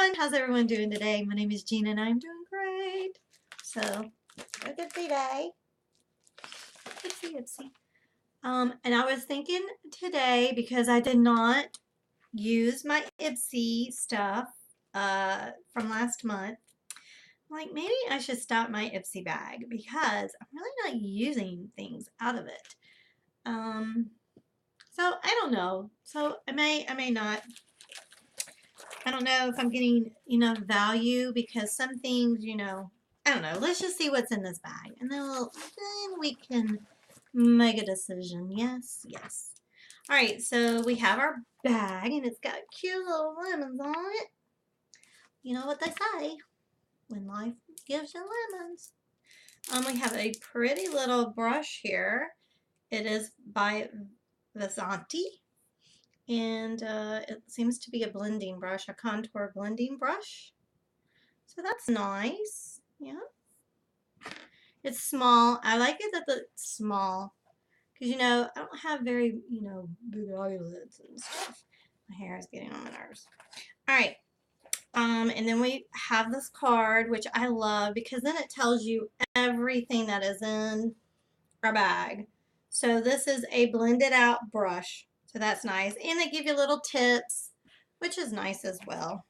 everyone. How's everyone doing today? My name is Gina and I'm doing great. So, a good day. Ipsy. And I was thinking today, because I did not use my Ipsy stuff from last month, like maybe I should stop my Ipsy bag because I'm really not using things out of it. So I don't know. So I may not. I don't know if I'm getting enough value because some things, I don't know. Let's just see what's in this bag, and then we can make a decision. Yes. All right, so we have our bag, and it's got cute little lemons on it. You know what they say, when life gives you lemons. We have a pretty little brush here. It is by Vasanti. And it seems to be a blending brush, a contour blending brush. So that's nice. Yeah. It's small. I like it that it's small. Because, I don't have very, big eyelids and stuff. My hair is getting on my nerves. All right. And then we have this card, which I love because then it tells you everything that is in our bag. So this is a blended out brush. So that's nice. And they give you little tips, which is nice as well.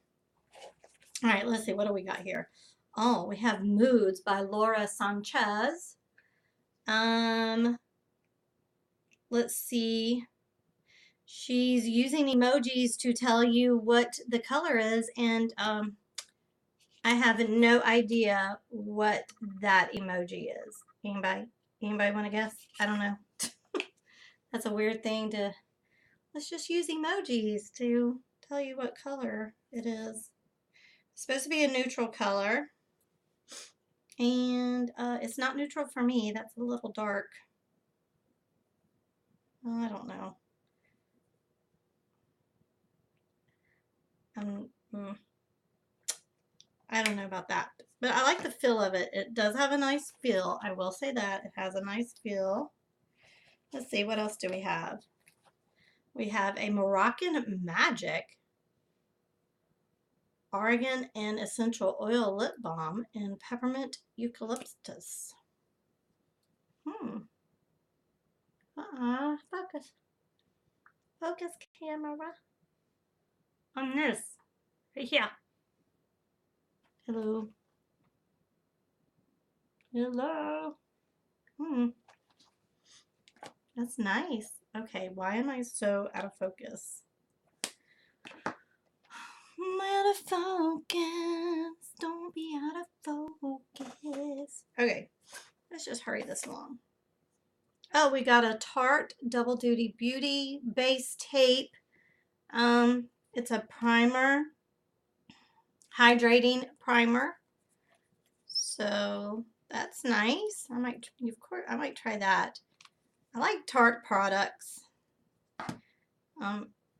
All right, let's see. What do we got here? Oh, we have Moods by Laura Sanchez. Let's see. She's using emojis to tell you what the color is, and I have no idea what that emoji is. Anybody want to guess? I don't know. That's a weird thing to. Let's just use emojis to tell you what color it is. It's supposed to be a neutral color. And it's not neutral for me. That's a little dark. Oh, I don't know. I don't know about that. But I like the feel of it. It does have a nice feel. I will say that. It has a nice feel. Let's see. What else do we have? We have a Moroccan Magic Argan and Essential Oil Lip Balm in Peppermint Eucalyptus. Focus camera. On this. Right here. Hello. That's nice. Okay, why am I so out of focus? I'm out of focus. Don't be out of focus. Okay, let's just hurry this along. Oh, we got a Tarte Double Duty Beauty Base Tape. It's a primer, hydrating primer. So that's nice. I might try that. I like Tarte products.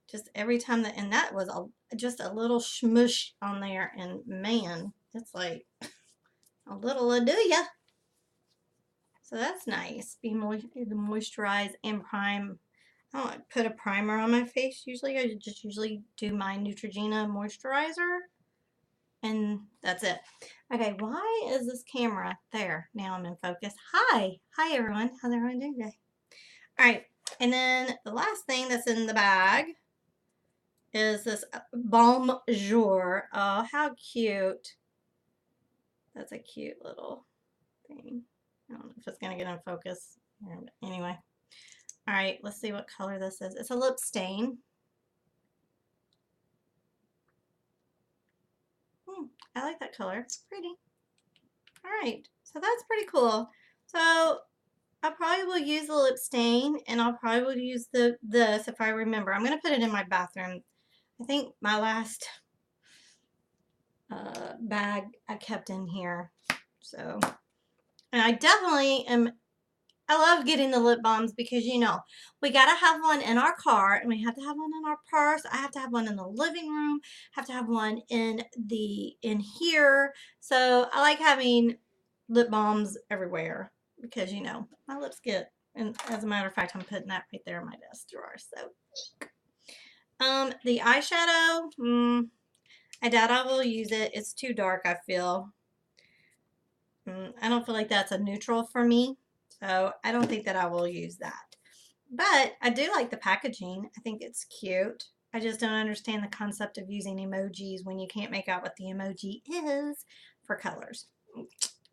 Just every time and that was just a little smush on there, and man, it's like a little do-ya. So that's nice. Be moisturize and prime. I don't put a primer on my face usually. I just usually do my Neutrogena moisturizer, and that's it. Okay, why is this camera there? Now I'm in focus. Hi everyone. How's everyone doing today? All right, and then the last thing that's in the bag is this Balm Jour. Oh, how cute. That's a cute little thing. I don't know if it's going to get in focus. Anyway. All right, let's see what color this is. It's a lip stain. I like that color. It's pretty. All right, so that's pretty cool. So I probably will use the lip stain, and I'll probably use this if I remember. I'm going to put it in my bathroom. I think my last bag I kept in here. So, and I definitely I love getting the lip balms because, we got to have one in our car, and we have to have one in our purse. I have to have one in the living room. Have to have one in here. So I like having lip balms everywhere because, my lips get, and as a matter of fact, I'm putting that right there in my desk drawer. So, the eyeshadow, I doubt I will use it. It's too dark, I feel. I don't feel like that's a neutral for me. So I don't think that I will use that. But I do like the packaging. I think it's cute. I just don't understand the concept of using emojis when you can't make out what the emoji is for colors.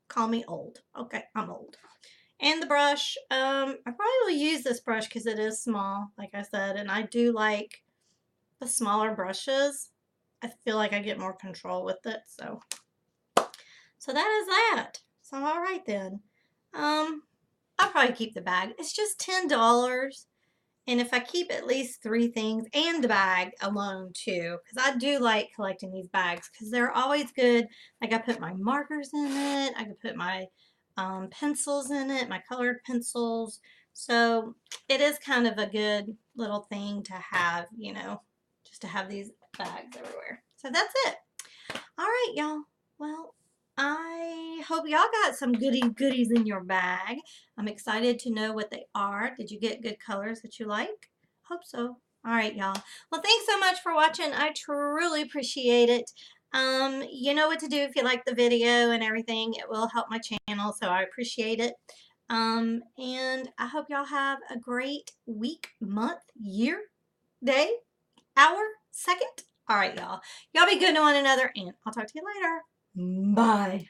Call me old. Okay, I'm old. And the brush, I probably will use this brush because it is small, like I said, and I do like the smaller brushes. I feel like I get more control with it, so that is that. So all right then. I'll probably keep the bag. It's just $10. And if I keep at least 3 things and the bag alone too, because I do like collecting these bags because they're always good. Like I put my markers in it. I could put my pencils in it, my colored pencils. So it is kind of a good little thing to have, just to have these bags everywhere. So that's it. All right, y'all. Well, I hope y'all got some goodies in your bag. I'm excited to know what they are. Did you get good colors that you like? Hope so. All right, y'all. Well, thanks so much for watching. I truly appreciate it. You know what to do if you like the video and everything. It will help my channel, so I appreciate it. And I hope y'all have a great week, month, year, day, hour, second. All right, y'all. Y'all be good to one another, and I'll talk to you later. Bye.